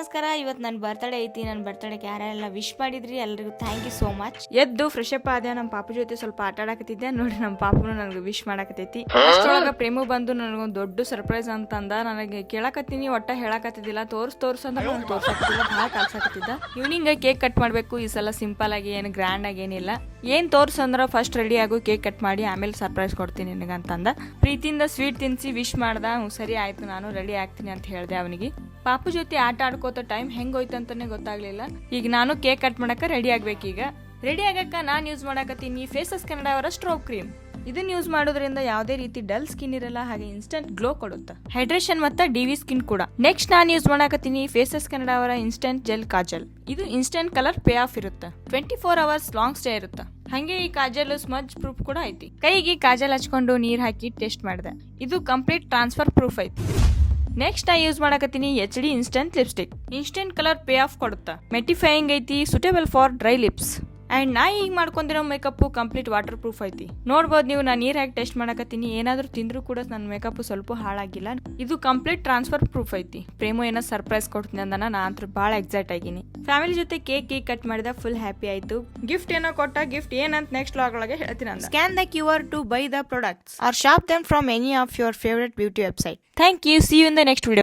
ನಮಸ್ಕಾರ. ಇವತ್ತು ನನ್ನ ಬರ್ತಡೇ ಐತಿ. ನನ್ನ ಬರ್ತಡೇಗೆ ಯಾರೆಲ್ಲ ವಿಶ್ ಮಾಡಿದ್ರಿ ಎಲ್ಲರಿಗೂ ಥ್ಯಾಂಕ್ ಯು ಸೋ ಮಚ್. ಎದ್ದು ಫ್ರೆಶ್ ಅಪ್ ಆದೆ. ನಮ್ಮ ಪಾಪು ಜೊತೆ ಸ್ವಲ್ಪ ಆಟ ಆಡಕತ್ತಿದ್ದೆ. ನೋಡಿ ನಮ್ಮ ಪಾಪನು ನನಗೆ ವಿಶ್ ಮಾಡಕತ್ತೈತಿ. ಅಷ್ಟೊಳಗ ಪ್ರೇಮು ಬಂದು ನನಗೊಂದು ದೊಡ್ಡ ಸರ್ಪ್ರೈಸ್ ಅಂತಂದ. ನನಗೆ ಕೇಳಕತ್ತೀನಿ, ಒಟ್ಟ ಹೇಳಕತ್ತಿದ್ದಿಲ್ಲ. ತೋರ್ಸ್ ಅಂದ್ರೆ ನನಗೆ ತೋರ್ಸಕತ್ತಿಲ್ಲ, ಭಾಳ ಕಾಲ್ಸಕತ್ತಿದ್ದ. ಈವ್ನಿಂಗ್ ಕೇಕ್ ಕಟ್ ಮಾಡಬೇಕು. ಈ ಸಲ ಸಿಂಪಲ್ ಆಗಿ ಏನು ಗ್ರ್ಯಾಂಡ್ ಆಗಿ ಏನಿಲ್ಲ. ಏನ್ ತೋರ್ಸಂದ್ರ ಫಸ್ಟ್ ರೆಡಿ ಆಗು, ಕೇಕ್ ಕಟ್ ಮಾಡಿ ಆಮೇಲೆ ಸರ್ಪ್ರೈಸ್ ಕೊಡ್ತೀನಿ ನಿನಗಂತಂದ. ಪ್ರೀತಿಯಿಂದ ಸ್ವೀಟ್ ತಿನ್ಸಿ ವಿಶ್ ಮಾಡ್ದ. ಸರಿ ಆಯ್ತು, ನಾನು ರೆಡಿ ಆಗ್ತೀನಿ ಅಂತ ಹೇಳ್ದೆ ಅವನಿಗೆ. ಪಾಪು ಜೊತೆ ಆಟ ಆಡ್ಕೋತ ಟೈಮ್ ಹೆಂಗ್ ಹೋಯ್ತಂತಾನೆ ಗೊತ್ತಾಗ್ಲಿಲ್ಲ. ಈಗ ನಾನು ಕೇಕ್ ಕಟ್ ಮಾಡಕ ರೆಡಿ ಆಗ್ಬೇಕೀಗ. ರೆಡಿ ಆಗಕ್ಕ ನಾನು ಯೂಸ್ ಮಾಡಕತ್ತೀನಿ ಫೇಸಸ್ ಕನ್ನಡ ಅವರ ಸ್ಟ್ರೋಬ್ ಕ್ರೀಮ್. ಇದನ್ನ ಯೂಸ್ ಮಾಡೋದ್ರಿಂದ ಯಾವುದೇ ರೀತಿ ಡಲ್ ಸ್ಕಿನ್ ಇರಲ್ಲ, ಹಾಗೆ ಇನ್ಸ್ಟೆಂಟ್ ಗ್ಲೋ ಕೊಡುತ್ತೆ, ಹೈಡ್ರೇಷನ್ ಮತ್ತೆ ಡಿವಿ ಸ್ಕಿನ್ ಕೂಡ. ನೆಕ್ಸ್ಟ್ ನಾನು ಯೂಸ್ ಮಾಡಕತ್ತೀನಿ ಫೇಸಸ್ ಕನ್ನಡ ಅವರ ಇನ್ಸ್ಟೆಂಟ್ ಜೆಲ್ ಕಾಜಲ್. ಇದು ಇನ್ಸ್ಟೆಂಟ್ ಕಲರ್ ಪೇ ಆಫ್ ಇರುತ್ತೆ, 24 hours ಲಾಂಗ್ ಸ್ಟೇ ಇರುತ್ತೆ. ಹಂಗೆ ಈ ಕಾಜಲ್ ಸ್ಮಜ್ ಪ್ರೂಫ್ ಕೂಡ ಐತಿ. ಕೈಗೆ ಕಾಜಲ್ ಹಚ್ಕೊಂಡು ನೀರ್ ಹಾಕಿ ಟೆಸ್ಟ್ ಮಾಡಿದೆ. ಇದು ಕಂಪ್ಲೀಟ್ ಟ್ರಾನ್ಸ್ಫರ್ ಪ್ರೂಫ್ ಐತಿ. ನೆಕ್ಸ್ಟ್ ನಾ ಯೂಸ್ ಮಾಡಕತ್ತೀನಿ HD instant lipstick. Instant colour pay off ಕೊಡುತ್ತಾ, ಮೆಟಿಫೈಯಿಂಗ್ ಐತಿ, suitable for dry lips. And ನಾ ಈಗ ಮಾಡ್ಕೊಂಡಿರೋ ಮೇಕಪ್ ಕಂಪ್ಲೀಟ್ ವಾಟರ್ ಪ್ರೂಫ್ ಐತಿ. ನೋಡ್ಬೋದು ನೀವು, ನಾನು ನೀರ್ ಹಾಕಿ ಟೆಸ್ಟ್ ಮಾಡಕತ್ತೀನಿ. ಏನಾದ್ರೂ ತಿಂದ್ರು ಕೂಡ ನನ್ನ ಮೇಕಪ್ ಸ್ವಲ್ಪ ಹಾಳಾಗಿಲ್ಲ. ಇದು ಕಂಪ್ಲೀಟ್ ಟ್ರಾನ್ಸ್ಫರ್ ಪ್ರೂಫ್ ಐತಿ. ಪ್ರೇಮು ಏನೋ ಸರ್ಪ್ರೈಸ್ ಕೊಡ್ತೀನಿ ಅಂದನ, ನಾ ಅಂತೂ ಭಾಳ ಎಕ್ಸೈಟ್ ಆಗಿನಿ. ಫ್ಯಾಮಿಲಿ ಜೊತೆ ಕೇಕ್ ಕಟ್ ಮಾಡಿದ ಫುಲ್ ಹ್ಯಾಪಿ ಆಯ್ತು. ಗಿಫ್ಟ್ ಏನೋ ಕೊಟ್ಟ, ಗಿಫ್ಟ್ ಏನಂತ ನೆಕ್ಸ್ಟ್ ವ್ಲಾಗ್ ಒಳಗೆ ಹೇಳ್ತೀನಿ ಅಂದ. Scan the QR to buy the products or shop them from any of your favorite beauty website. Thank you. See you in the next video.